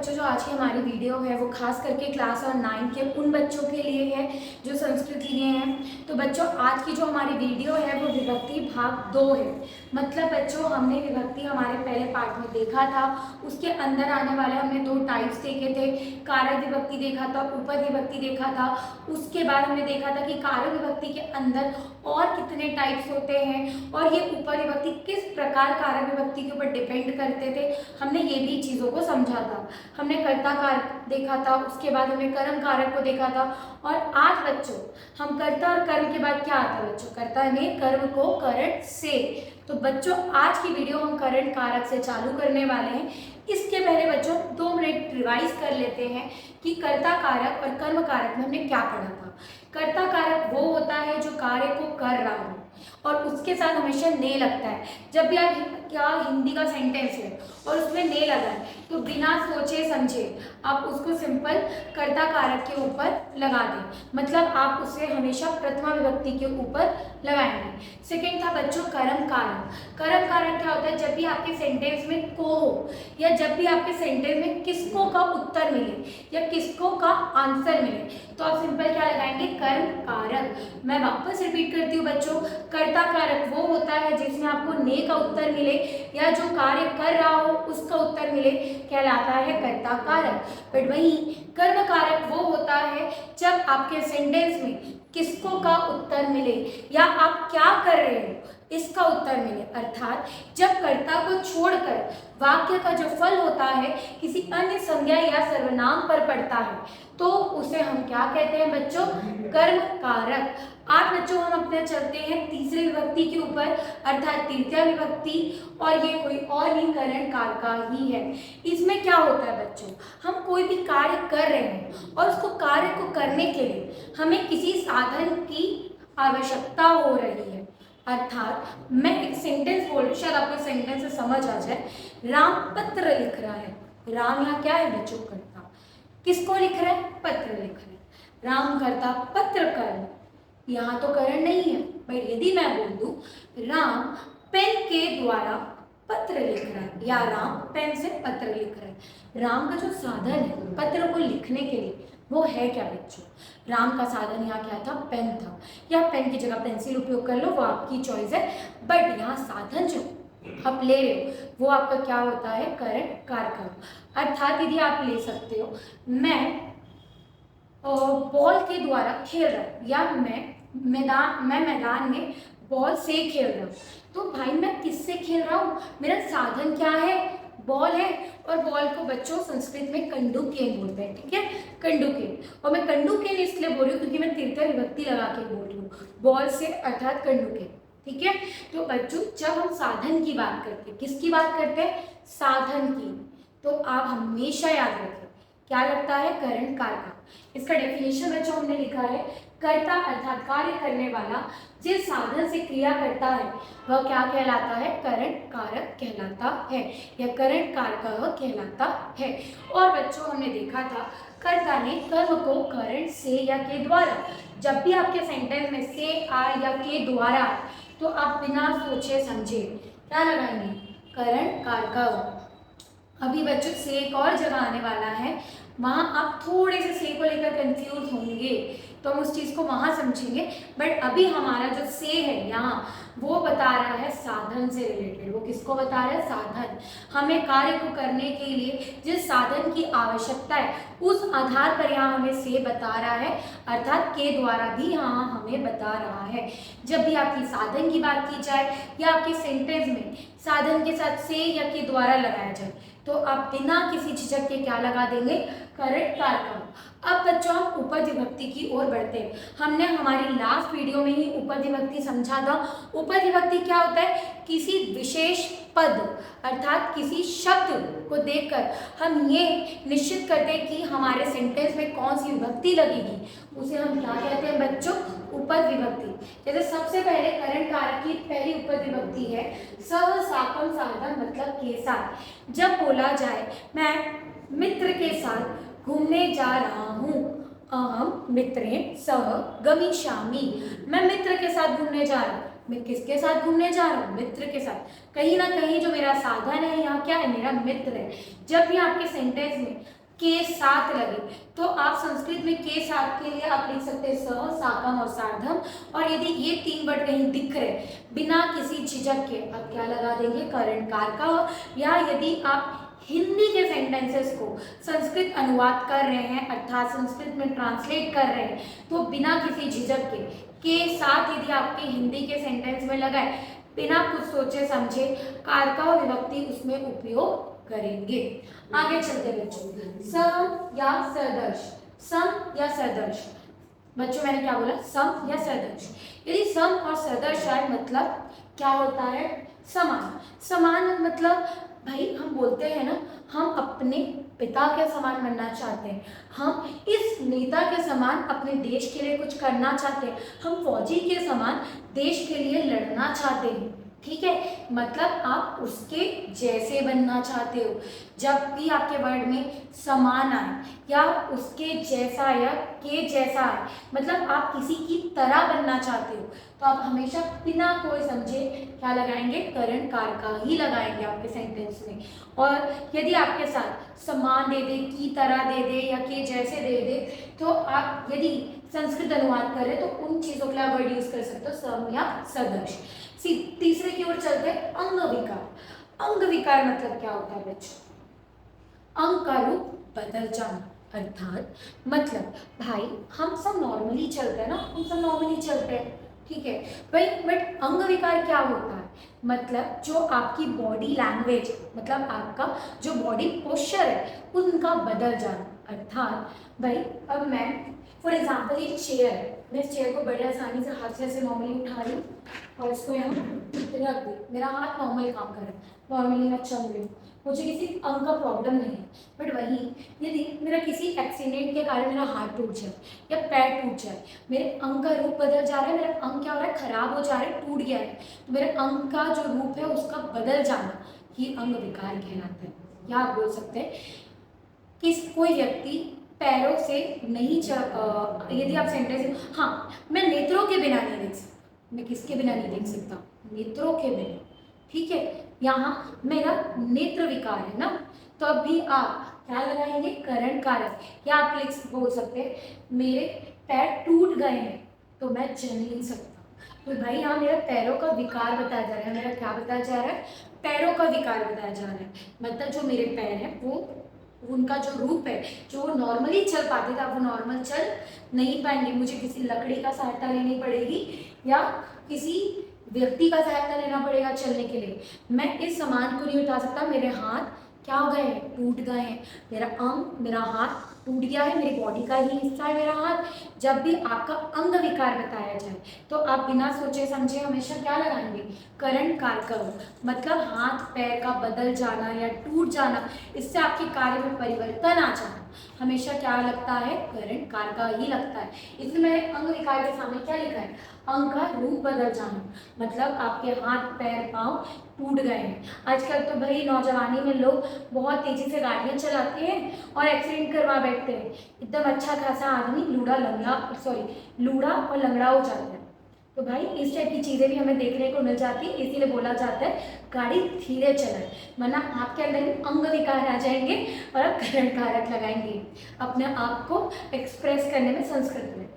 बच्चों, जो आज की हमारी वीडियो है वो खास करके क्लास और 9 के उन बच्चों के लिए है जो संस्कृत लिए हैं। तो बच्चों, आज की जो हमारी वीडियो है वो विभक्ति भाग 2 है। मतलब बच्चों, हमने विभक्ति हमारे पहले पार्ट में देखा था, उसके अंदर आने वाले हमने 2 टाइप्स देखे थे। कारक विभक्ति देखा था, उपद विभक्ति देखा था। उसके बाद हमने देखा था कि कारक विभक्ति के अंदर और कितने टाइप्स होते हैं और ये उपद विभक्ति किस प्रकार कारक विभक्ति के ऊपर डिपेंड करते थे। हमने ये भी चीज़ों को समझा था। हमने कर्ता कारक देखा था, उसके बाद हमने कर्म कारक को देखा था। और आज बच्चों हम कर्ता और कर्म के बाद क्या आता है बच्चों, कर्ता ने कर्म को करण से। तो बच्चों, आज की वीडियो हम करण कारक से चालू करने वाले हैं। इसके पहले बच्चों 2 मिनट रिवाइज कर लेते हैं कि कर्ता कारक और कर्म कारक में हमने क्या पढ़ा था। कर्ता कारक वो होता है जो कार्य को कर रहा हो और उसके साथ हमेशा ने लगता है। जब भी आप क्या हिंदी का सेंटेंस है और उसमें ने लगा है तो बिना सोचे समझे आप उसको सिंपल कर्ता कारक के ऊपर लगा दें। मतलब आप उसे हमेशा प्रथमा विभक्ति के ऊपर लगाएंगे। सेकेंड था बच्चों कर्म कारक। कर्म कारक क्या होता है, जब भी आपके सेंटेंस में को हो या जब भी आपके सेंटेंस में किसको का उत्तर मिले या किसको का आंसर मिले तो आप सिंपल क्या लगाएंगे, कर्म कारक। मैं वापस रिपीट करती हूँ बच्चों, कर्ता कारक वो होता है जिसमें आपको ने का उत्तर मिले या जो कार्य कर रहा हो उसका उत्तर मिले, कहलाता है कर्ता कारक। बट वहीं कर्म कारक वो होता है जब आपके सेंटेंस में किसको का उत्तर मिले या आप क्या कर रहे हो इसका उत्तर मिले। अर्थात जब कर्ता को छोड़कर वाक्य का जो फल होता है किसी अन्य संज्ञा या सर्वनाम पर पड़ता है तो उसे हम क्या कहते हैं बच्चों, कर्म कारक। आज बच्चों हम अपने चलते हैं तीसरी विभक्ति के ऊपर अर्थात तृतीया विभक्ति, और ये कोई और नहीं करण कारका ही है। इसमें क्या होता है बच्चों, हम कोई भी कार्य कर रहे हैं और उसको कार्य को करने के लिए हमें किसी साधन की आवश्यकता हो रही है। अर्थात मैं एक सेंटेंस बोल रही हूँ, शायद आपको सेंटेंस से समझ आ जाए। राम पत्र लिख रहा है। राम यहाँ क्या है बच्चों, करता। किसको लिख रहा है, पत्र लिख रहा है। राम करता पत्र कर्ण, यहाँ तो करण नहीं है। पर यदि मैं बोल दूं राम पेन के द्वारा पत्र लिख रहा है या राम पेन से पत्र लिख रहा है, राम का जो साधन है पत्र को लिखने के लिए वो है क्या बच्चों, राम का साधन यहाँ क्या था, पेन था। या पेन की जगह पेंसिल उपयोग कर लो, वो आपकी चॉइस है। बट यहाँ साधन जो आप ले रहे हो वो आपका क्या होता है, करण कारक। अर्थात यदि आप ले सकते हो मैं बॉल के द्वारा खेल रहा हूँ या मैं मैदान में बॉल से खेल रहा हूँ। तो भाई मैं किससे खेल रहा हूँ, मेरा साधन क्या है, बॉल है। और बॉल को बच्चों संस्कृत में कंडुकेन बोलते हैं, ठीक है, कंडुकेन। और मैं कंडुकेन इसलिए बोल रही हूँ क्योंकि मैं तृतीया विभक्ति लगा के बोल रही हूँ, बॉल से अर्थात कंडुकेन, ठीक है। तो बच्चों जब हम साधन की बात करते हैं, किसकी बात करते हैं, साधन की, तो आप हमेशा याद रखें क्या लगता है, करण कारक। इसका डेफिनेशन बच्चों हमने लिखा है, कर्ता अर्थात कार्य करने वाला जिस साधन से क्रिया करता है वह क्या कहलाता है, करण कारक कहलाता है या करण कारक कहलाता है। और बच्चों हमने देखा था कर्ता ने कर्म को करण से या के द्वारा, जब भी आपके सेंटेंस में से आए या के द्वारा तो आप बिना सोचे समझे क्या लगाएंगे, करण कारक। अभी बच्चों से एक और जगह आने वाला है, वहाँ आप थोड़े से को लेकर कंफ्यूज होंगे तो हम उस चीज़ को वहाँ समझेंगे। बट अभी हमारा जो से है यहाँ वो बता रहा है साधन से रिलेटेड। वो किसको बता रहा है, साधन। हमें कार्य को करने के लिए जिस साधन की आवश्यकता है उस आधार पर यहाँ हमें से बता रहा है, अर्थात के द्वारा भी यहाँ हमें बता रहा है। जब भी आपकी साधन की बात की जाए या आपके सेंटेंस में साधन के साथ से या के द्वारा लगाया जाए तो आप बिना किसी झिझक के क्या लगा देंगे, करण कारक। अब बच्चों हम उपद विभक्ति की ओर बढ़ते हैं। हमने हमारी लास्ट वीडियो में ही उपद विभक्ति समझा था। उपद विभक्ति क्या होता है, किसी विशेष पद अर्थात किसी शब्द को देखकर हम ये निश्चित करते हैं कि हमारे सेंटेंस में कौन सी विभक्ति लगेगी, उसे हम क्या कहते हैं बच्चों, उपद विभक्ति। जैसे सबसे पहले करण कारक की पहली उपद विभक्ति है सह साकम साधन, मतलब के साथ। जब बोला जाए मैं मित्र के साथ घूमने जा रहा हूँ, अहम मित्रेण सह गमिष्यामि, मैं मित्र के साथ घूमने जा रहा हूँ, मैं किसके साथ घूमने जा रहा हूँ? मित्र के साथ। कहीं ना कहीं जो मेरा साधन है यहाँ क्या है? मेरा मित्र है। जब भी आपके सेंटेंस में के साथ लगे तो आप संस्कृत में के साथ के लिए आप लिख सकते हैं स, साकम और सार्धम। और यदि ये 3 वर्ड कहीं दिख रहे बिना किसी झिझक के, आप क्या लगा देंगे? करंटकार का। या यदि आप हिंदी के सेंटेंसेस को संस्कृत अनुवाद कर रहे हैं अर्थात संस्कृत में ट्रांसलेट कर रहे हैं तो बिना किसी झिझक के साथ यदि आपके हिंदी के सेंटेंस में लगाए, बिना कुछ सोचे समझे कारका और विभक्ति उसमें उपयोग करेंगे। आगे चलते बच्चों, सम या सदर्श। सम या सदर्श बच्चों, मैंने क्या बोला? सम या सदर्श। यदि सम और सदर्श आए मतलब क्या होता है? समान। समान मतलब भाई हम बोलते हैं ना, हम अपने पिता के समान बनना चाहते हैं, हम इस नेता के समान अपने देश के लिए कुछ करना चाहते हैं, हम फौजी के समान देश के लिए लड़ना चाहते हैं। ठीक है, मतलब आप उसके जैसे बनना चाहते हो। जब भी आपके वर्ड में समान आए या उसके जैसा या के जैसा आए, मतलब आप किसी की तरह बनना चाहते हो, तो आप हमेशा बिना कोई समझे क्या लगाएंगे? करंटकार का ही लगाएंगे आपके सेंटेंस में। और यदि आपके साथ समान दे दे, की तरह दे दे या के जैसे दे दे, तो आप यदि संस्कृत अनुवाद करें तो उन चीज़ों के लिए आप वर्ड यूज कर सकते हो सम या सदर्श। तीसरे की ओर चलते हैं, अंग विकार। अंग विकार मतलब क्या होता है बच्चों? अंग का रूप बदल जाना, अर्थात मतलब भाई हम सब नॉर्मली चलते हैं ना, हम सब नॉर्मली चलते हैं, ठीक है भाई, बट अंग विकार क्या होता है? मतलब जो आपकी बॉडी लैंग्वेज, मतलब आपका जो बॉडी पोस्चर है उनका बदल जाना। अर्थात भाई अब मैं फॉर एग्जाम्पल ये चेयर है, मैं इस चेयर को बड़े आसानी से हाथ से ऐसे नॉर्मली उठा रही हूँ और इसको यहाँ रख दी, मेरा हाथ नॉर्मली काम कर रहा है, नॉर्मली मैं चल रही हूँ, मुझे किसी अंग का प्रॉब्लम नहीं है। बट वहीं यदि मेरा किसी एक्सीडेंट के कारण मेरा हाथ टूट जाए या पैर टूट जाए, मेरे अंग का रूप बदल जा रहा है, मेरा अंग क्या हो रहा है? खराब हो जा रहा है, टूट गया है, तो मेरे अंग का जो रूप है उसका बदल जाना ये अंग विकार कहलाता है। या आप बोल सकते हैं कि कोई व्यक्ति पैरों से नहीं यदि आप सेंटेंस, हाँ मैं नेत्रों के बिना नहीं देख सकता, मैं किसके बिना नहीं देख सकता? नेत्रों के बिना, ठीक है, यहाँ मेरा नेत्र विकार है ना, तो अब भी आप क्या लगाएंगे? करंट कारक। या आप बोल सकते हैं मेरे पैर टूट गए हैं तो मैं चल नहीं सकता, तो भाई यहाँ मेरा पैरों का विकार बताया जा रहा है। मेरा क्या बताया जा रहा है? पैरों का विकार बताया जा रहा है। मतलब जो मेरे पैर हैं वो उनका जो रूप है, जो वो नॉर्मली चल पाते थे, वो नॉर्मल चल नहीं पाएंगे, मुझे किसी लकड़ी का सहायता लेनी पड़ेगी या किसी व्यक्ति का सहायता लेना पड़ेगा चलने के लिए। मैं इस सामान को नहीं उठा सकता, मेरे हाथ क्या हो गए हैं? टूट गए हैं, मेरा अंग, मेरा हाथ टूट गया है, मेरी बॉडी का ही हिस्सा है मेरा हाथ। जब भी आपका अंग विकार बताया जाए तो आप बिना सोचे समझे हमेशा क्या लगाएंगे? करंट कारक। मतलब हाथ पैर का बदल जाना या टूट जाना, इससे आपके कार्य में परिवर्तन आ जाना, हमेशा क्या लगता है? करंट कारक ही लगता है। इसलिए मैंने अंग विकार के सामने क्या लिखा है? अंग का रूप बदल जाना, मतलब आपके हाथ पैर पाँव टूट गए हैं। आजकल तो भाई नौजवानी में लोग बहुत तेजी से गाड़ियाँ चलाते हैं और एक्सीडेंट करवा बैठते हैं, एकदम अच्छा खासा आदमी लूढ़ा और लंगड़ा हो जाता है। तो भाई इस टाइप की चीज़ें भी हमें देखने को मिल जाती है, इसीलिए बोला जाता है गाड़ी धीरे चलाए, वरना आपके अंदर भी अंग विकार आ जाएंगे और आप करंट कारक लगाएंगे अपने आप को एक्सप्रेस करने में संस्कृत में।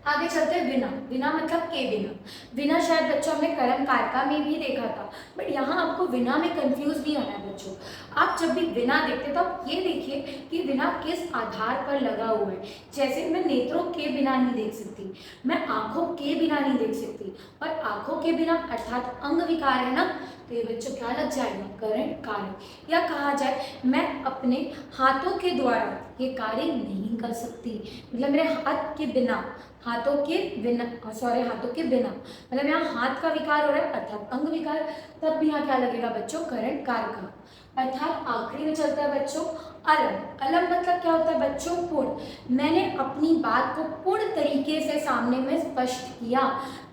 आगे चलते हैं विना। विना मतलब के बिना। विना शायद बच्चों हमने कर्म कारका में भी देखा था, बट यहाँ आपको विना में कंफ्यूज नहीं होना है बच्चों। आप जब भी विना देखते तो आप ये देखिए कि विना किस आधार पर लगा हुआ है। जैसे मैं नेत्रों के बिना नहीं देख सकती, मैं आंखों के बिना नहीं देख सकती, और आंखों के बिना अर्थात अंग विकार है ना, तो ये बच्चों क्या लग जाएगा? करंट कार्य। या कहा जाए मैं अपने हाथों के द्वारा ये कार्य नहीं कर सकती, मतलब मेरे हाथ के बिना, हाथों के बिना मतलब यहाँ हाथ का विकार हो रहा है अर्थात अंग विकार, तब भी यहाँ क्या लगेगा बच्चों? करंट कार का। अर्थात आखिरी में चलता है बच्चों अलम। अलम मतलब क्या होता है बच्चों? पूर्ण। मैंने अपनी बात को पूर्ण तरीके से सामने में स्पष्ट किया,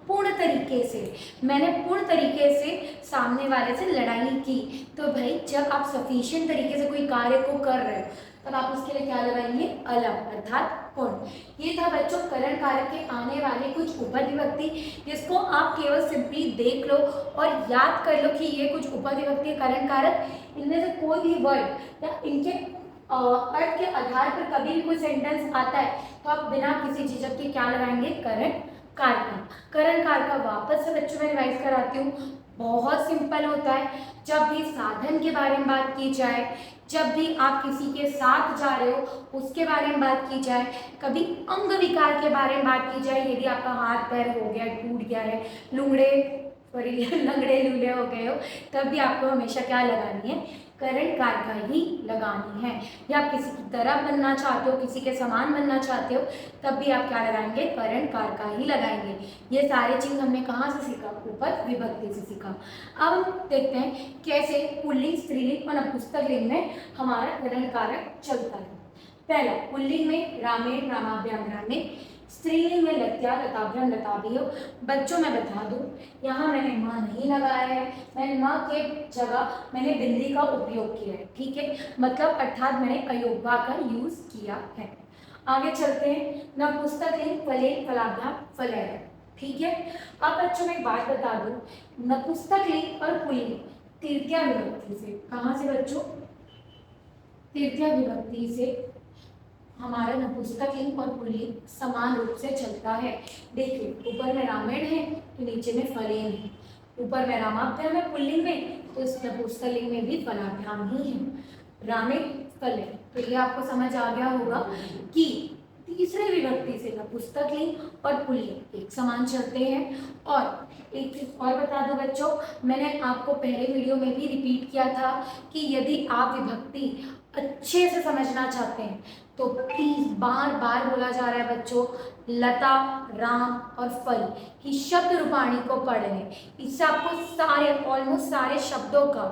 पूर्ण तरीके से, मैंने पूर्ण तरीके से सामने वाले से लड़ाई की। तो भाई जब आप सफिशिएंट तरीके से कोई कार्य को कर रहे हो तब आप उसके लिए क्या लगाएंगे, अलग अर्थात पूर्ण। ये था बच्चों करण कारक के आने वाले कुछ उपविभक्ति, जिसको आप केवल सिंपली देख लो और याद कर लो कि ये कुछ उपविभक्ति करण कारक, इनमें से कोई भी वर्ड या इनके अर्थ के आधार पर कभी भी कोई सेंटेंस आता है तो आप बिना किसी झिझक के क्या लगाएंगे, करण कारक। करण कारक वापस से बच्चों में रिवाइज कराती हूँ, बहुत सिंपल होता है। जब भी साधन के बारे में बात की जाए, जब भी आप किसी के साथ जा रहे हो उसके बारे में बात की जाए, कभी अंग विकार के बारे में बात की जाए, यदि आपका हाथ पैर हो गया, टूट गया है, लंगड़े लूले हो गए हो, तब भी आपको हमेशा क्या लगानी है, करण कारक ही लगानी है। या आप किसी की तरह बनना चाहते हो, किसी के समान बनना चाहते हो, तब भी आप क्या लगाएंगे, करण कारक ही लगाएंगे। ये सारे चीज हमने कहाँ से सीखा, उपविभक्ति से सीखा। अब देखते हैं कैसे पुल्लिंग, स्त्रीलिंग और नपुंसकलिंग में हमारा करण कारक चलता है। पहला, पुल्लिंग में रामेण रामाभ्याम रामे, स्त्रीलिंग में लत्या लताभ्याम लताभियो। बच्चों मैं बता दूं, यहाँ मैंने माँ नहीं लगाया है, मैंने माँ के जगह मैंने बिंदी का उपयोग किया है, ठीक है, मतलब अर्थात मैंने अयोगवा का यूज किया है। आगे चलते हैं, नपुंसकलिंग फलेन फलाभ्याम फलय, ठीक है। अब बच्चों में एक बात बता दूं, नपुंसकलिंग और पुल्लिंग तृतीया विभक्ति से, कहाँ से बच्चों, तृतीया विभक्ति से हमारा नपुंसकलिंग और पुल्लिंग समान रूप से चलता है। देखिए ऊपर में रामेण है तो नीचे में फलेन है, ऊपर में रामाभ्याम है पुल्लिंग में तो इस नपुंसकलिंग में भी फलाभ्याम ही है, रामेण फलेन। तो ये आपको समझ आ गया होगा कि तीसरे विभक्ति से नपुंसकलिंग और पुल्लिंग एक समान चलते हैं। और एक चीज और बता दो बच्चों, मैंने आपको पहले वीडियो में भी रिपीट किया था कि यदि आप विभक्ति अच्छे से समझना चाहते हैं तो प्लीज बार बार बोला जा रहा है बच्चों, लता, राम और फल की शब्द रूपाणी को पढ़ लें। इससे आपको सारे ऑलमोस्ट सारे शब्दों का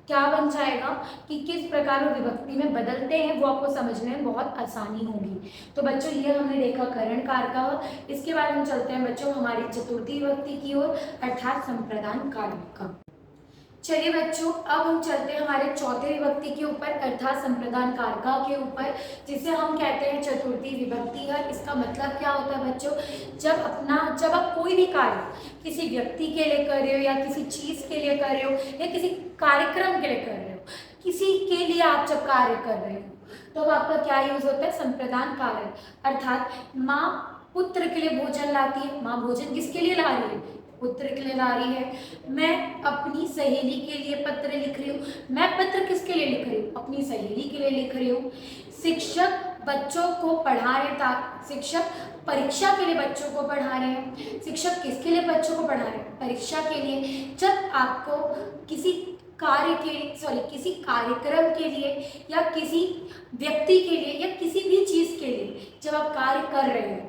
क्या बन जाएगा कि किस प्रकार वो विभक्ति में बदलते हैं, वो आपको समझने में बहुत आसानी होगी। तो बच्चों ये हमने देखा करण कारक। इसके बाद हम चलते हैं बच्चों हमारी चतुर्थी विभक्ति की ओर, अर्थात संप्रदान कारक। चलिए बच्चों अब हम चलते हैं हमारे चौथे विभक्ति के ऊपर, अर्थात संप्रदान कारक के ऊपर, जिसे हम कहते हैं चतुर्थी विभक्ति है। इसका मतलब क्या होता है बच्चों, जब आप कोई भी कार्य किसी व्यक्ति के लिए कर रहे हो या किसी चीज के लिए कर रहे हो या किसी कार्यक्रम के लिए कर रहे हो, किसी के लिए आप जब कार्य कर रहे हो तो आपका क्या यूज होता है, संप्रदान कारक। अर्थात माँ पुत्र के लिए भोजन लाती है, माँ भोजन किसके लिए ला रही है, पुत्र के लिए ला रही है। मैं अपनी सहेली के लिए पत्र लिख रही हूँ, मैं पत्र किसके लिए लिख रही हूँ, अपनी सहेली के लिए लिख रही हूँ। शिक्षक बच्चों को पढ़ा रहे, शिक्षक परीक्षा के लिए बच्चों को पढ़ा रहे हैं। शिक्षक किसके लिए बच्चों को पढ़ा रहे हैं, परीक्षा के लिए। जब आपको किसी किसी कार्यक्रम के लिए या किसी व्यक्ति के लिए या किसी भी चीज के लिए जब आप कार्य कर रहे हो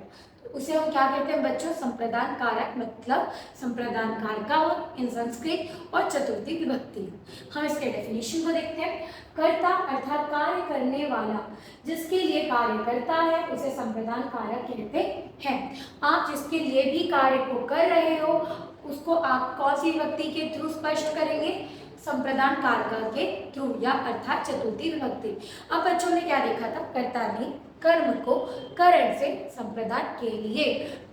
उसे हम क्या कहते हैं बच्चों, संप्रदान कारक, मतलब संप्रदान कारक इन संस्कृत और चतुर्थी विभक्ति। हम इसके डेफिनेशन को देखते हैं। कर्ता अर्थात कार्य करने वाला, जिसके लिए कार्य करता है उसे संप्रदान कारक कहते हैं। आप जिसके लिए भी कार्य को कर रहे हो उसको आप कौन सी विभक्ति के थ्रू स्पष्ट करेंगे, संप्रदान कारक के थ्रू या अर्थात चतुर्थी विभक्ति। अब बच्चों ने क्या देखा था, कर्ता ने कर्म को करण से संप्रदान के लिए,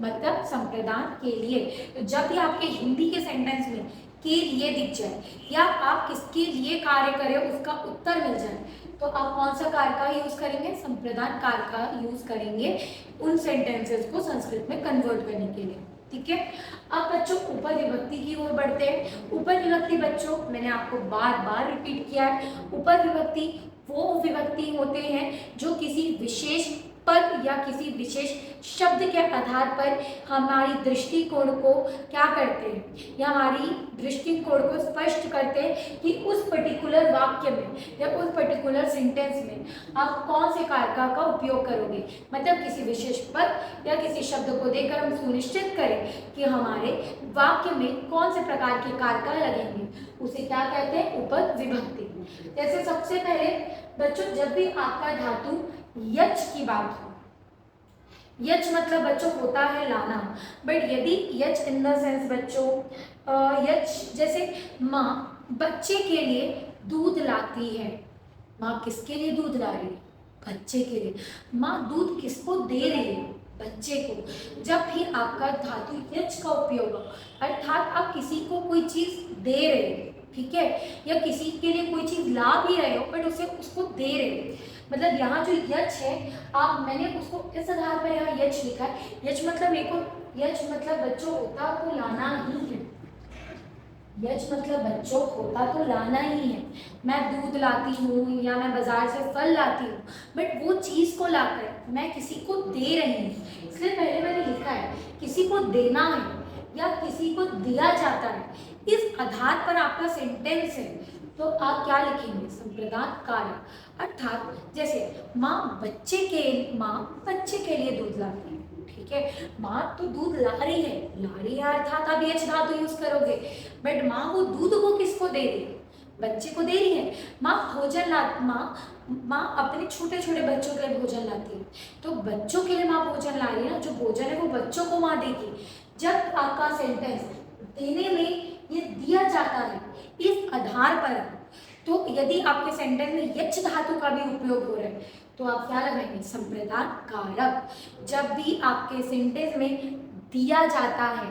मतलब संप्रदान के लिए। तो जब भी आपके हिंदी के सेंटेंस में के लिए दिख जाए या आप किसके लिए कार्य करें उसका उत्तर मिल जाए तो आप कौन सा कारक का यूज करेंगे, संप्रदान कारक का यूज करेंगे उन सेंटेंसेस को संस्कृत में कन्वर्ट करने के लिए, ठीक है। अब बच्चों ऊपर विभक्ति की ओर बढ़ते हैं। ऊपर विभक्ति बच्चों मैंने आपको बार बार रिपीट किया है, ऊपर विभक्ति वो विभक्ति होते हैं जो किसी विशेष पद या किसी विशेष शब्द के आधार पर हमारी दृष्टिकोण को क्या करते हैं या हमारी दृष्टिकोण को स्पष्ट करते हैं कि उस पर्टिकुलर वाक्य में या उस पर्टिकुलर सेंटेंस में आप कौन से कारक का उपयोग करोगे। मतलब किसी विशेष पद या किसी शब्द को देकर हम सुनिश्चित करें कि हमारे वाक्य में कौन से प्रकार के कारक लगेंगे, उसे क्या कहते हैं, उपद विभक्ति। जैसे सबसे पहले बच्चों जब भी आपका धातु यच की बात हो, यच मतलब बच्चों होता है लाना, बट यदि यच इन द सेंस बच्चों यच जैसे माँ बच्चे के लिए दूध लाती है, माँ किसके लिए दूध ला रही है? बच्चे के लिए। माँ दूध किसको दे रही है? बच्चे को। जब भी आपका धातु यच का उपयोग हो, अर्थात आप किसी को कोई चीज दे रहे हो, ठीक है, या किसी के लिए कोई चीज ला भी रहे हो बट उसे उसको दे रहे हो, मतलब यहाँ जो यच है आप मैंने उसको इस आधार पर यहाँ यच लिखा है। यच मतलब एक यच मतलब बच्चों होता तो लाना ही है, यच मतलब बच्चों होता तो लाना ही है। मैं दूध लाती हूँ या मैं बाजार से फल लाती हूँ, बट वो चीज को लाकर मैं किसी को दे रही हूँ, इसलिए पहले मैंने लिखा है किसी को देना है या किसी को दिया जाता है, इस आधार पर आपका सेंटेंस है तो आप क्या लिखेंगे? संप्रदान कारक। अर्थात जैसे माँ बच्चे के लिए दूध लाती है, ठीक है, माँ तो दूध ला रही है अर्थात आप एच धातु यूज करोगे, बट माँ वो दूध को किसको दे रही है? बच्चे को दे रही है। माँ अपने छोटे छोटे बच्चों के लिए भोजन लाती है, तो बच्चों के लिए माँ भोजन ला रही है ना, जो भोजन है वो बच्चों को माँ देगी। जब आपका सेंटेंस देने में ये दिया जाता है इस आधार पर, तो यदि आपके सेंटेंस में यच धातु का भी उपयोग हो रहा है तो आप क्या लगाएंगे? संप्रदान कारक। जब भी आपके सेंटेंस में दिया जाता है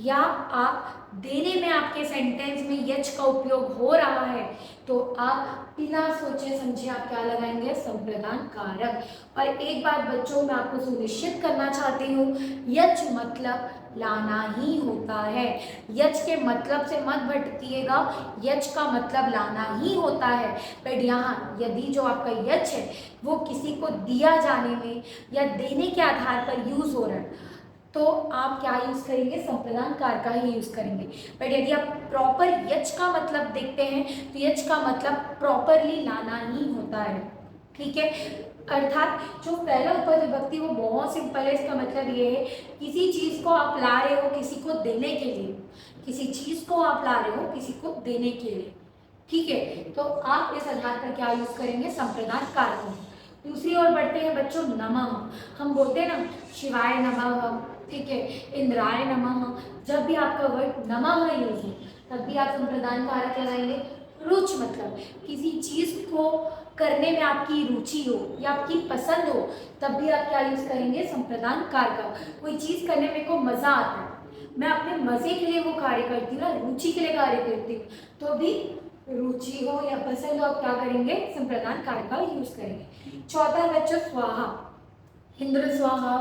या आप देने में आपके सेंटेंस में यच का उपयोग हो रहा है तो आप बिना सोचे समझे आप क्या लगाएंगे? संप्रदान कारक। और एक बात बच्चों मैं आपको सुनिश्चित करना चाहती हूँ, यच मतलब लाना ही होता है। यच के मतलब से मत भटकिएगा, यच का मतलब लाना ही होता है, बट यहाँ यदि जो आपका यच है वो किसी को दिया जाने में या देने के आधार पर यूज हो रहा है तो आप क्या यूज करेंगे? संप्रदान कार का ही यूज करेंगे। बट यदि आप प्रॉपर यच का मतलब देखते हैं तो यच का मतलब प्रॉपरली लाना ही होता है, ठीक है। अर्थात जो पहला उपविभक्ति वो बहुत सिंपल है, इसका मतलब ये है किसी चीज को आप ला रहे हो किसी को देने के लिए, किसी चीज को आप ला रहे हो किसी को देने के लिए, ठीक है, तो आप इस आधार पर क्या यूज करेंगे? संप्रदान कारक। दूसरी ओर बढ़ते हैं बच्चों, नमः। हम बोलते हैं ना शिवाय नमः, ठीक है, इंद्राय नमः। जब भी आपका वर्ड नमः यूज हो तब भी आप संप्रदान कारक लगाएंगे। रुच मतलब किसी चीज को करने में आपकी रुचि हो या आपकी पसंद हो तब भी आप क्या यूज करेंगे? संप्रदान कारक। कोई चीज करने में को मजा आता है, मैं अपने मजे के लिए वो कार्य करती हूँ ना, रुचि के लिए कार्य करती हूँ, तो भी रुचि हो या पसंद हो आप क्या करेंगे? संप्रदान कारक का यूज करेंगे। चौथा बच्चों स्वाहा, इंद्र स्वाहा,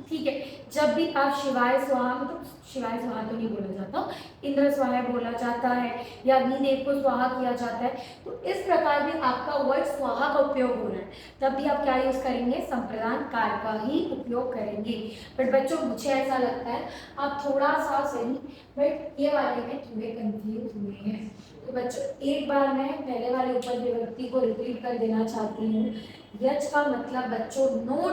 ठीक है, जब भी आप शिवाय स्वाहा, मतलब शिवाय स्वाहा तो नहीं बोला जाता, इंद्र स्वाहा बोला जाता है या अग्निदेव को स्वाहा किया जाता है, तो इस प्रकार भी आपका वर्ड स्वाहा का उपयोग हो रहा है तब भी आप क्या यूज करेंगे? संप्रदान कार का ही उपयोग करेंगे। बट बच्चों मुझे ऐसा लगता है आप थोड़ा सा सही बट ये वाले में थोड़े कंफ्यूज हुए हैं, तो बच्चों एक बार मैं पहले वाले उपविभक्ति को रिपीट कर देना चाहती हूँ। यच का मतलब बच्चों नो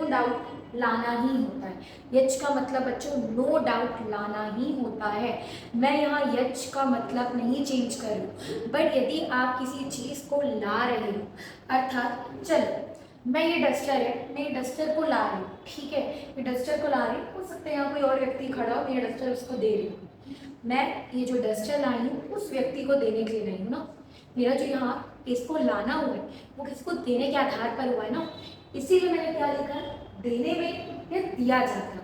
डाउट लाना ही होता है। यच का मतलब बच्चों नो डाउट लाना ही होता है। मैं यहाँ यच का मतलब नहीं चेंज कर रही हूँ, बट यदि आप किसी चीज़ को ला रहे हो, अर्थात चलो मैं ये डस्टर है, मैं ये डस्टर को ला रही हूँ, ठीक है, ये डस्टर को ला रही हूँ, हो सकता है यहाँ कोई और व्यक्ति खड़ा हो, मैं ये डस्टर उसको दे रही हूँ, मैं ये जो डस्टर लाई हूँ उस व्यक्ति को देने के लिए नहीं हूँ ना, मेरा जो यहाँ इसको लाना हुआ है वो किसको देने के आधार पर हुआ है ना, इसीलिए मैंने क्या लिखा? देने में या दिया जाता है।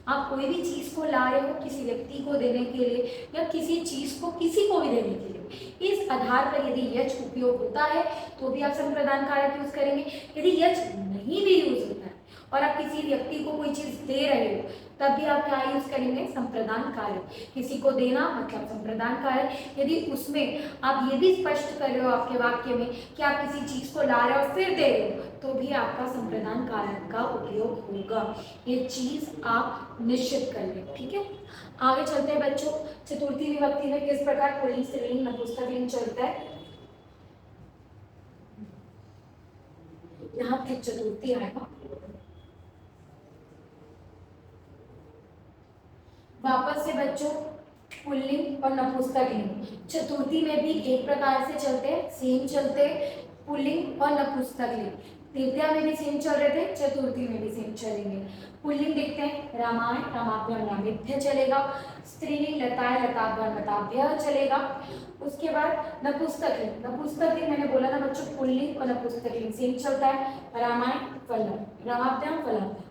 आप कोई भी चीज़ को ला रहे हो किसी व्यक्ति को देने के लिए या किसी चीज़ को किसी को भी देने के लिए, इस आधार पर यदि यच उपयोग होता है तो भी आप संप्रदान कारक यूज करेंगे। यदि यच नहीं भी यूज होता है और आप किसी व्यक्ति को कोई चीज़ दे रहे हो तब भी आप क्या यूज करेंगे? संप्रदान कारक। किसी को देना मतलब संप्रदान कारक। यदि उसमें आप ये भी स्पष्ट कर रहे हो आपके वाक्य में कि आप किसी चीज को ला रहे हो फिर दे रहे हो तो भी आपका संप्रदान कारक का उपयोग होगा। ये चीज आप निश्चित कर ले, ठीक है। आगे चलते हैं बच्चों, चतुर्थी विभक्ति में किस प्रकार पुल्लिंग स्त्रीलिंग नपुंसकलिंग चलता है। यहाँ पे चतुर्थी आएगा, वापस से बच्चों पुल्लिंग और नपुंसकलिंग चतुर्थी में भी एक प्रकार से चलते हैं, सेम चलते हैं, पुल्लिंग और नपुंसकलिंग। तृतीया में भी सेम चल रहे थे, चतुर्थी में भी सेम चलेंगे। पुल्लिंग देखते हैं, रामायण रामाभ्याम रामेभ्य चलेगा। स्त्रीलिंग लताय लताभ्याम लताभ्यः चलेगा। उसके बाद नपुंसकलिंग, नपुंसकलिंग मैंने बोला था बच्चों, पुल्लिंग और नपुंसकलिंग सेम चलता है, रामायण फलम रामाभ्याम फलाभ्याम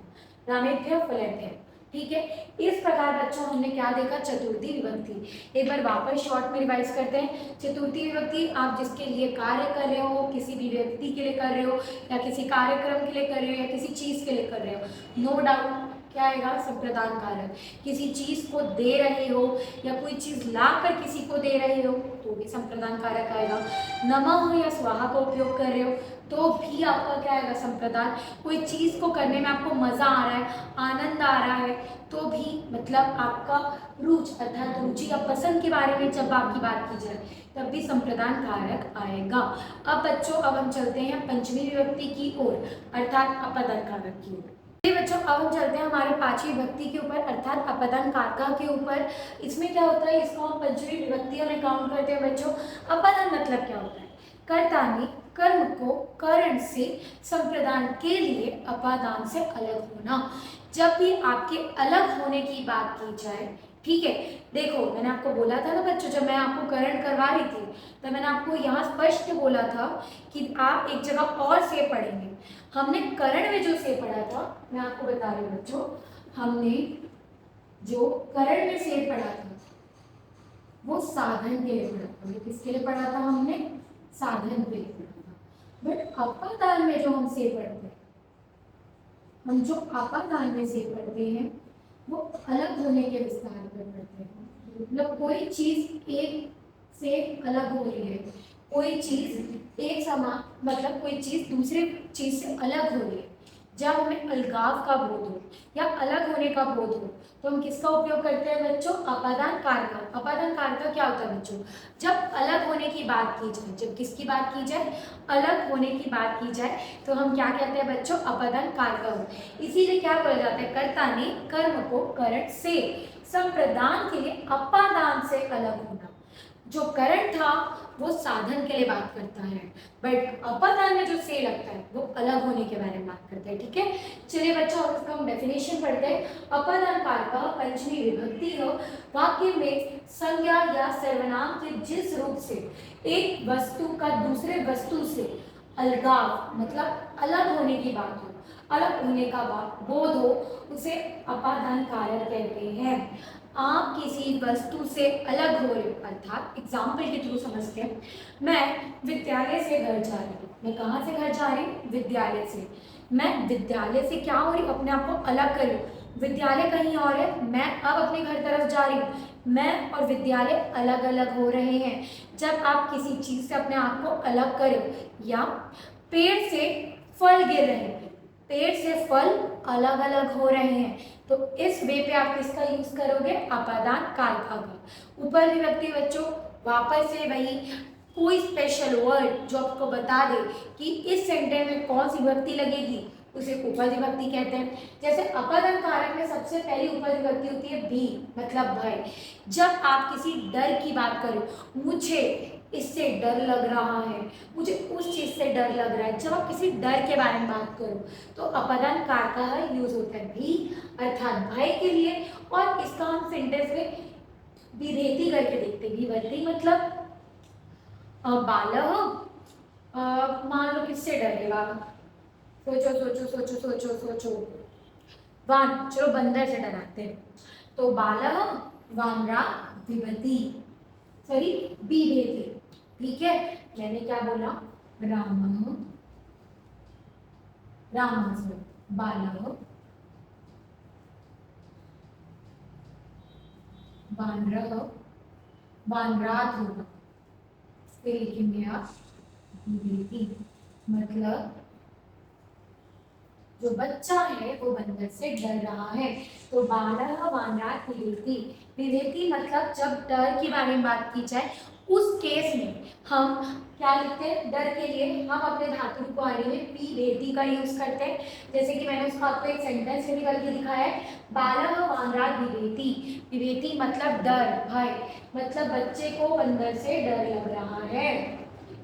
रामेभ्य फलेभ्य। ठीक है, इस प्रकार बच्चों हमने क्या देखा, चतुर्थी विभक्ति। एक बार वापस शॉर्ट में रिवाइज करते हैं। चतुर्थी विभक्ति आप जिसके लिए कार्य कर रहे हो, किसी भी व्यक्ति के लिए कर रहे हो, या किसी कार्यक्रम के लिए कर रहे हो, या किसी चीज के लिए कर रहे हो, नो डाउट क्या आएगा, संप्रदान कारक। किसी चीज को दे रहे हो या कोई चीज ला कर किसी को दे रहे हो तो भी संप्रदान कारक आएगा। नमः या स्वाहा का उपयोग कर रहे हो तो भी आपका क्या आएगा, संप्रदान। कोई चीज को करने में आपको मजा आ रहा है, आनंद आ रहा है, तो भी मतलब आपका रुचि अर्थात रुचि या पसंद के बारे में जब आपकी बात की जाए तब भी संप्रदान कारक आएगा। अब बच्चों अब हम चलते हैं पंचमी विभक्ति की ओर अर्थात अपदान कारक की ओर। बच्चों अब हम चलते हैं हमारे पांचवी विभक्ति के ऊपर अर्थात अपदान कारक के ऊपर। इसमें क्या होता है, इसको हम पंचमी विभक्ति में काउंट करते हैं बच्चों। अपदान मतलब क्या होता है, कर्ता ने कर्म को करण से संप्रदान के लिए अपादान से अलग होना। जब भी आपके अलग होने की बात की जाए, ठीक है, देखो मैंने आपको बोला था ना बच्चों, जब मैं आपको करण करवा रही थी तो मैंने आपको यहाँ स्पष्ट बोला था कि आप एक जगह और से पढ़ेंगे। हमने करण में जो से पढ़ा था, मैं आपको बता रही हूँ बच्चों, हमने जो करण में से पढ़ा था वो साधन के लिए पढ़ा था। ये किसके लिए पढ़ा था, हमने साधन के लिए पढ़ा था। बट अपादान में जो हम से पढ़ते हैं, हम जो अपादान में से पढ़ते हैं वो अलग होने के विस्तार पर पढ़ते हैं। मतलब कोई चीज एक से अलग हो रही है, कोई चीज एक समान मतलब कोई चीज दूसरे चीज से अलग हो रही है। जब हमें अलगाव का बोध हो या अलग होने का बोध हो तो हम किसका उपयोग करते हैं बच्चों, अपादान कारक। अपादान कारक क्या होता है बच्चों, जब अलग होने की बात की जाए, जब किसकी बात की जाए, अलग होने की बात की जाए तो हम क्या कहते हैं बच्चों, अपादान कारक। इसीलिए क्या बोला जाता है, कर्ता ने कर्म को करण से संप्रदान के लिए अपादान से अलग होना। जो करण था वो साधन के लिए बात करता है, बट अपदान में जो से लगता है वो अलग होने के बारे में बात करता है। ठीक है, चलिए बच्चों अब इसका हम डेफिनेशन पढ़ते हैं। अपदान कारक पंचमी विभक्ति हो, वाक्य में संज्ञा या सर्वनाम के जिस रूप से एक वस्तु का दूसरे वस्तु से अलगाव मतलब अलग होने की बात हो, अलग होने का बोध हो, उसे अपादान कारक कहते हैं। आप किसी वस्तु से अलग हो रहे हो, अर्थात एग्जाम्पल के थ्रू समझते हैं। मैं विद्यालय से घर जा रही हूँ, मैं कहाँ से घर जा रही हूँ, विद्यालय से। मैं विद्यालय से क्या हो रही हूँ, अपने आप को अलग कर रही हूँ। विद्यालय कहीं और है, मैं अब अपने घर तरफ जा रही हूँ। मैं और विद्यालय अलग अलग हो रहे हैं। जब आप किसी चीज से अपने आप को अलग करो, या पेड़ से फल गिर रहे हैं, पेड़ से फल अलग अलग हो रहे हैं, तो इस वे पे आप किसका यूज करोगे, अपादान कारक का। ऊपर विभक्ति बच्चों वापस से वही कोई स्पेशल वर्ड जो आपको बता दे कि इस सेंटेंस में कौन सी विभक्ति लगेगी, उसे उपद विभक्ति कहते हैं। जैसे अपदान कारक में सबसे पहली उपद विभक्ति होती है भी, मतलब भय। जब आप किसी डर की बात करो, मुझे इससे डर लग रहा है, मुझे उस चीज से डर लग रहा है, जब आप किसी डर के बारे में बात करो तो अपदान कारक का यूज होता है भी अर्थात भय के लिए। और इसका हम सेंटेंस में विभेति करके देखते हैं। विभेति मतलब बालक मान लो किससे डरेगा, सोचो सोचो सोचो सोचो सोचो, वान, चलो बंदर से डराते हैं, तो बालक वानरा विभेति, सॉरी विभेति। ठीक है, मैंने क्या बोला, राम बालक वानरात होगा, फिर लिखेंगे आप विभेति, मतलब जो बच्चा है वो बंदर से डर रहा है, तो बालक वानरात विभेति। विभेति मतलब जब डर के बारे में बात की जाए उस केस में हम क्या लिखते हैं, डर के लिए हम अपने धातु रूपाणी में विभेति का यूज करते हैं। जैसे कि मैंने उसका आपको एक सेंटेंस में निकाल के दिखाया है, बालक वानरात विभेति। विभेति मतलब डर, भय, मतलब बच्चे को बंदर से डर लग रहा है।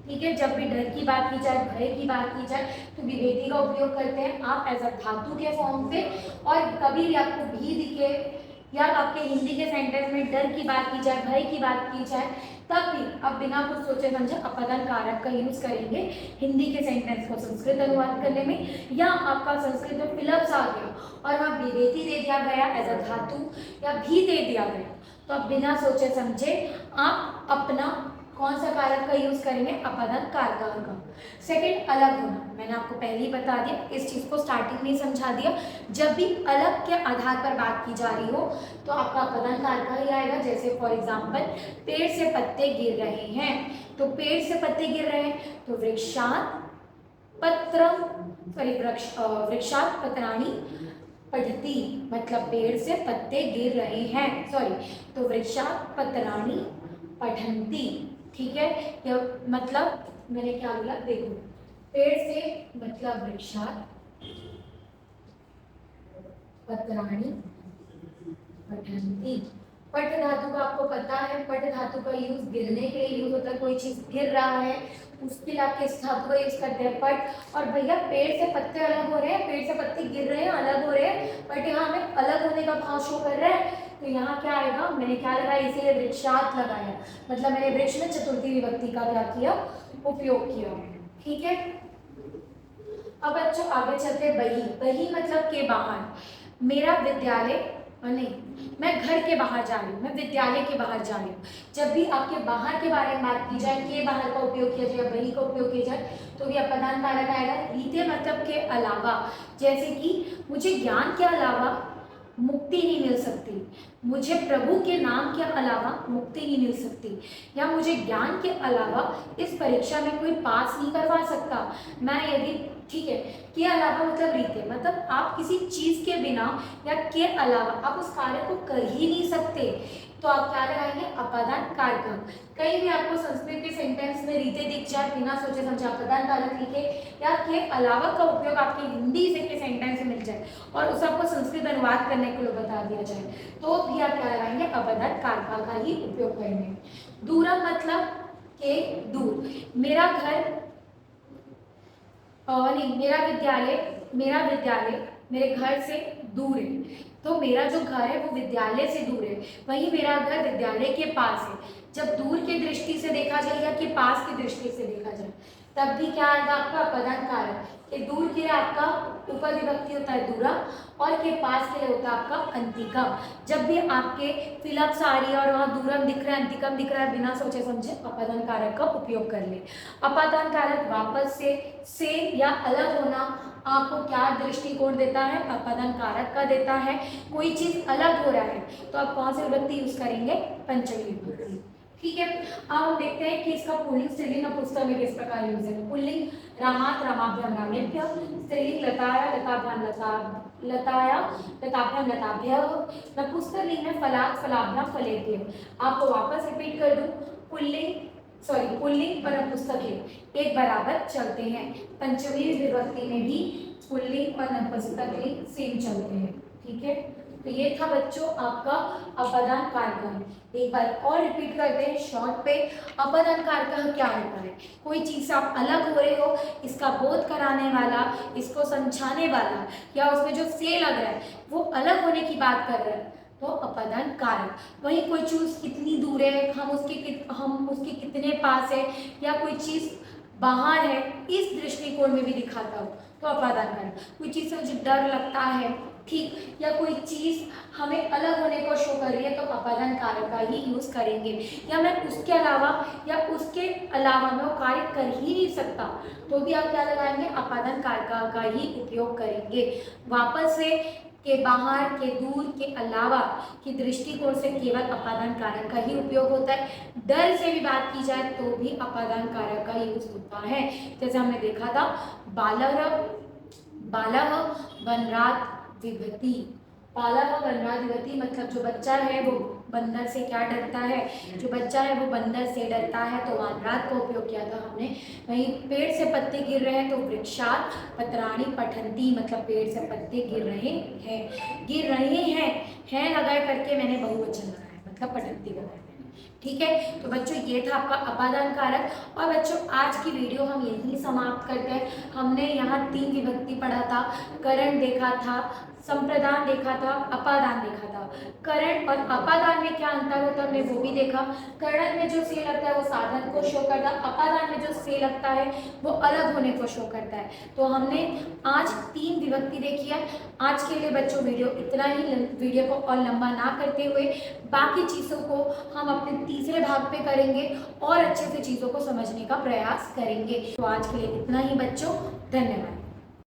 ठीक है, जब भी डर की बात की जाए, भय की बात की जाए तो विभेति का उपयोग करते हैं आप एज अ धातु के फॉर्म पे। और कभी भी आपको भी दिखे या आपके हिंदी के सेंटेंस में डर की बात की जाए, भय की बात की जाए, तब भी आप बिना कुछ सोचे समझे अपादान कारक का यूज करेंगे हिंदी के सेंटेंस को संस्कृत अनुवाद करने में। या आपका संस्कृत में फिलअप्स आ गया और वहाँ विभेति दे दिया गया एज अ धातु या भी दे दिया गया, तो आप बिना सोचे समझे आप अपना कौन सा कारक का यूज करेंगे, अपादान कारक का। सेकंड, अलग होना, मैंने आपको पहले ही बता दिया, इस चीज को स्टार्टिंग में ही समझा दिया। जब भी अलग के आधार पर बात की जा रही हो तो आपका अपादान कारक ही आएगा। जैसे फॉर एग्जांपल पेड़ से पत्ते गिर रहे हैं, तो पेड़ से पत्ते गिर रहे हैं तो वृक्षात पत्रम, सॉरी वृक्षात पत्राणि पठती, मतलब पेड़ से पत्ते गिर रहे हैं, सॉरी, तो वृक्षात पत्राणि पठन्ति। ठीक है, यह मतलब मैंने क्या बोला, देखो पेड़ से मतलब वृक्षात पत्राणि पठन्ति। पट धातु का आपको पता है, पट धातु का यूज गिरने के लिए यूज होता है, कोई चीज गिर रहा है उसके लिए आप किस धातु का यूज करते हैं, पट। और भैया पेड़ से पत्ते अलग हो रहे हैं, पेड़ से पत्ते गिर रहे हैं, अलग हो रहे हैं, बट यहाँ हमें अलग होने का भाव शो कर रहा है, तो यहाँ क्या आएगा, मैंने क्या लगाया, इसीलिए वृक्षात लगाया, मतलब मैंने वृक्ष में चतुर्थी विभक्ति का क्या किया, उपयोग किया। ठीक है, अब बच्चों आगे चलते हैं। बही, बही मतलब के बाहर। मेरा विद्यालय नहीं, मैं घर के बाहर जा रही हूँ, मैं विद्यालय के बाहर जा रही हूँ। जब भी आपके बाहर के बारे में बात की जाए, के बाहर का उपयोग किया जाए, बही का उपयोग किया जाए, तो भी अपादान कारक आएगा। रीते मतलब के अलावा, जैसे कि मुझे ज्ञान के अलावा मुक्ति नहीं मिल सकती, मुझे प्रभु के नाम के अलावा मुक्ति नहीं मिल सकती, या मुझे ज्ञान के अलावा इस परीक्षा में कोई पास नहीं करवा सकता। मैं यदि, ठीक है, के अलावा मतलब रीते, मतलब आप किसी चीज के बिना या के अलावा आप उस कार्य को कर ही नहीं सकते, तो आप क्या लगाएंगे, अपादान कारक। कहीं भी आपको संस्कृत के सेंटेंस में रीते दिख जाए, बिना सोचे समझे अपादान कारक लिखे, या के अलावा का उपयोग आपके हिंदी से के सेंटेंस में मिल जाए और उस आपको संस्कृत अनुवाद करने के लिए बता दिया जाए, तो भी आप क्या लगाएंगे, अपादान कारक का ही उपयोग करेंगे। दूरम मतलब के दूर। मेरा घर नहीं, मेरा विद्यालय मेरे घर से दूर है, तो मेरा जो घर है वो विद्यालय से दूर है, वहीं मेरा घर विद्यालय के पास है। जब दूर की दृष्टि से देखा जाए या कि पास की दृष्टि से देखा जाए, तब भी क्या आएगा आपका अपादान कारक। कि दूर के लिए आपका उपद विभक्ति होता है दूरा, और के पास के लिए होता है आपका अंतिका। जब भी आपके फिलअप्स आ रही है और वहाँ दूरम दिख रहा है, अंतिकम दिख रहा है, बिना सोचे समझे अपादान कारक का उपयोग कर ले। अपादान कारक वापस से या अलग होना आपको क्या दृष्टिकोण देता है, अपादान कारक का देता है। कोई चीज अलग हो रहा है तो आप कौन सी विभक्ति यूज करेंगे, पंचमी विभक्ति। ठीक है, अब हम देखते हैं कि इसका पुल्लिंग स्त्रीलिंग नपुंसक में किस प्रकार यूज है। पुल्लिंग रामात रामाभ्याम रामेभ्यः, स्त्रीलिंग लताया लताभ्याम लताया लताभ्याम लताभ्यः, नपुंसक लिंग में फलात फलाभ्याम फलेभ्यः। आपको वापस रिपीट कर दूं, पुल्लिंग और नपुंसक एक बराबर चलते हैं। पंचमी विभक्ति में भी पुल्लिंग और नपुंसक लिंग सेम चलते हैं। ठीक है, तो ये था बच्चों आपका अपादान कारक। एक बार और रिपीट करते हैं शॉर्ट पे। अपादान कारक क्या होता है, कोई चीज से आप अलग हो रहे हो, इसका बोध कराने वाला, इसको समझाने वाला, या उसमें जो से लग रहा है वो अलग होने की बात कर रहा है, तो अपादान कारक। वहीं कोई चीज कितनी दूर है, हम उसके कितने पास है, या कोई चीज बाहर है, इस दृष्टिकोण में भी दिखाता हो तो अपादान कारक। कोई चीज से मुझे डर लगता है, ठीक, या कोई चीज हमें अलग होने को शो कर रही है, तो अपादान कारक का ही यूज करेंगे। या मैं उसके अलावा मैं वो कार्य कर ही नहीं सकता, तो भी आप क्या लगाएंगे, अपादान कारक का ही उपयोग करेंगे। वापस से के बाहर, के दूर, के अलावा की दृष्टिकोण से केवल अपादान कारक का ही उपयोग होता है। डर से भी बात की जाए तो भी अपादान कारक का यूज होता है। जैसे हमने देखा था बालः वनरात विभति। बालः वनरात विभति मतलब जो बच्चा है वो बंदर से क्या डरता है, जो बच्चा है वो बंदर से डरता है, तो वनरात का उपयोग किया था हमने। वहीं पेड़ से पत्ते गिर रहे हैं तो वृक्षात पत्राणि पठन्ति, मतलब पेड़ से पत्ते गिर रहे हैं, है लगाए करके मैंने बहुवचन लगाया, मतलब पठन्ति लगाया। ठीक है। तो बच्चों ये था आपका अपादान कारक। और बच्चों आज की वीडियो हम यहीं समाप्त करते हैं। हमने यहाँ 3 विभक्ति पढ़ा था, करण देखा था, संप्रदान देखा था, अपादान देखा था। करण और अपादान में क्या अंतर होता है हमने वो भी देखा। करण में जो से लगता है वो साधन को शो करता है, अपादान में जो से लगता है वो अलग होने को शो करता है। तो हमने आज 3 विभक्ति देखी है। आज के लिए बच्चों वीडियो इतना ही, वीडियो को और लंबा ना करते हुए बाकी चीज़ों को हम अपने तीसरे भाग पे करेंगे और अच्छे से चीज़ों को समझने का प्रयास करेंगे। तो आज के लिए इतना ही बच्चों, धन्यवाद।